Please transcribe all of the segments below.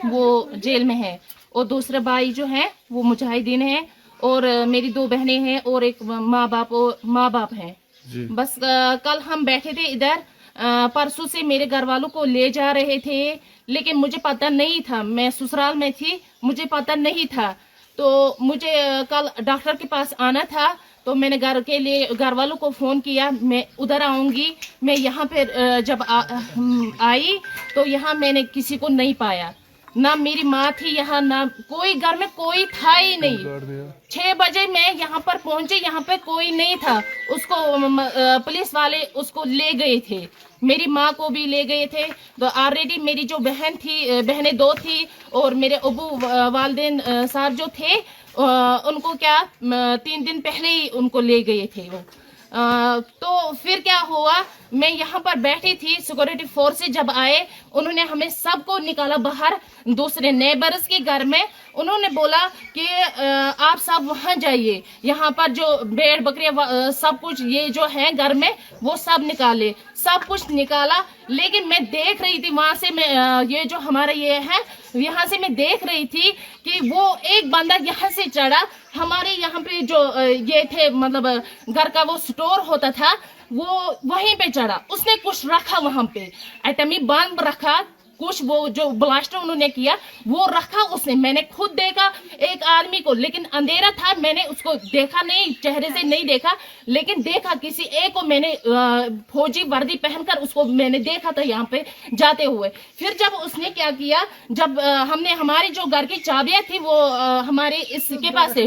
वो जेल में है, और दूसरे भाई जो है वो मुजाहिदीन है, और मेरी 2 बहनें हैं और एक माँ बाप हैं। बस कल हम बैठे थे इधर, परसों से मेरे घर वालों को ले जा रहे थे, लेकिन मुझे पता नहीं था, मैं ससुराल में थी, मुझे पता नहीं था। तो मुझे कल डॉक्टर के पास आना था, तो मैंने घर वालों को फ़ोन किया, मैं उधर आऊँगी। मैं यहाँ पे जब आई तो यहाँ मैंने किसी को नहीं पाया, ना मेरी माँ थी यहाँ, ना कोई घर में कोई था ही नहीं। 6 बजे मैं यहाँ पर पहुंची, यहाँ पे कोई नहीं था। उसको पुलिस वाले उसको ले गए थे, मेरी माँ को भी ले गए थे। तो ऑलरेडी मेरी जो बहनें 2 थी, और मेरे अबू वालिदैन साहब जो थे, उनको क्या 3 दिन पहले ही उनको ले गए थे वो। तो फिर क्या हुआ, मैं यहाँ पर बैठी थी, सिक्योरिटी फोर्स से जब आए, उन्होंने हमें सबको निकाला बाहर, दूसरे नेबर्स के घर में। उन्होंने बोला कि आप सब वहाँ जाइए, यहाँ पर जो भेड़ बकरियाँ सब कुछ ये जो है घर में वो सब निकाले, सब कुछ निकाला। लेकिन मैं देख रही थी वहां से, मैं ये जो हमारा ये है, यहाँ से मैं देख रही थी कि वो एक बंदा यहाँ से चढ़ा, हमारे यहाँ पे जो ये थे मतलब घर का वो स्टोर होता था, वो वहीं पे चढ़ा, उसने कुछ रखा वहां पे, एटमी बम रखा, कुछ वो जो ब्लास्टर उन्होंने किया वो रखा उसने। मैंने खुद देखा एक आदमी को, लेकिन अंधेरा था, मैंने उसको देखा नहीं, चेहरे से नहीं देखा, लेकिन देखा किसी एक को मैंने फौजी वर्दी पहनकर उसको मैंने देखा था यहाँ पे जाते हुए। फिर जब उसने क्या किया, जब हमने हमारी जो घर की चाबियां थी वो हमारे इसके पास थे,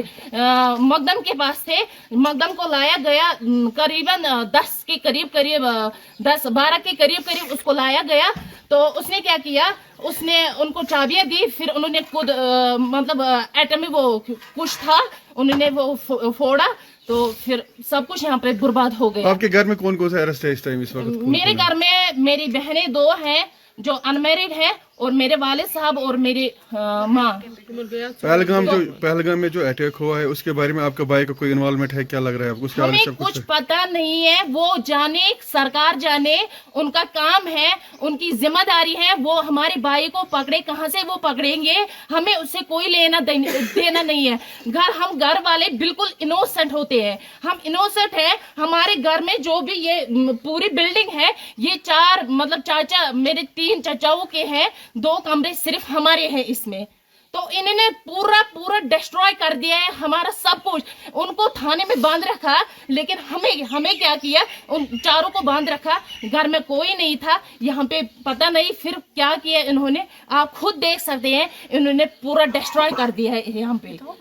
मकदम के पास थे, मकदम को लाया गया, करीबन 10 के करीब 10-12 के करीब उसको लाया गया। तो उसने क्या किया, उसने उनको चाबियां दी, फिर उन्होंने खुद मतलब एटम में वो कुछ था, उन्होंने वो फोड़ा, तो फिर सब कुछ यहाँ पे बर्बाद हो गया। आपके घर में कौन कौन सा अरेस्ट है इस टाइम, इस वक्त? मेरे घर में मेरी बहनें 2 हैं जो अनमैरिड है, और मेरे वालिद साहब और मेरी माँ। पहलगाम में जो अटैक हुआ है उसके बारे में आपका भाई का कोई इन्वॉल्वमेंट है, क्या लग रहा है आपको? हमें कुछ पता नहीं है, वो जाने, सरकार जाने, उनका काम है, उनकी जिम्मेदारी है, वो हमारे भाई को पकड़े, कहाँ से वो पकड़ेंगे, हमें उससे कोई लेना देना नहीं है। हम घर वाले बिल्कुल इनोसेंट होते हैं, हम इनोसेंट है। हमारे घर में जो भी ये पूरी बिल्डिंग है, ये 4 मतलब चाचा, मेरे 3 चाचाओं के हैं, 2 कमरे सिर्फ हमारे हैं इसमें। तो इन्होंने पूरा डिस्ट्रॉय कर दिया है हमारा सब कुछ। उनको थाने में बांध रखा, लेकिन हमें क्या किया, उन चारों को बांध रखा, घर में कोई नहीं था, यहाँ पे पता नहीं फिर क्या किया इन्होंने, आप खुद देख सकते हैं, इन्होंने पूरा डिस्ट्रॉय कर दिया है यहाँ पे।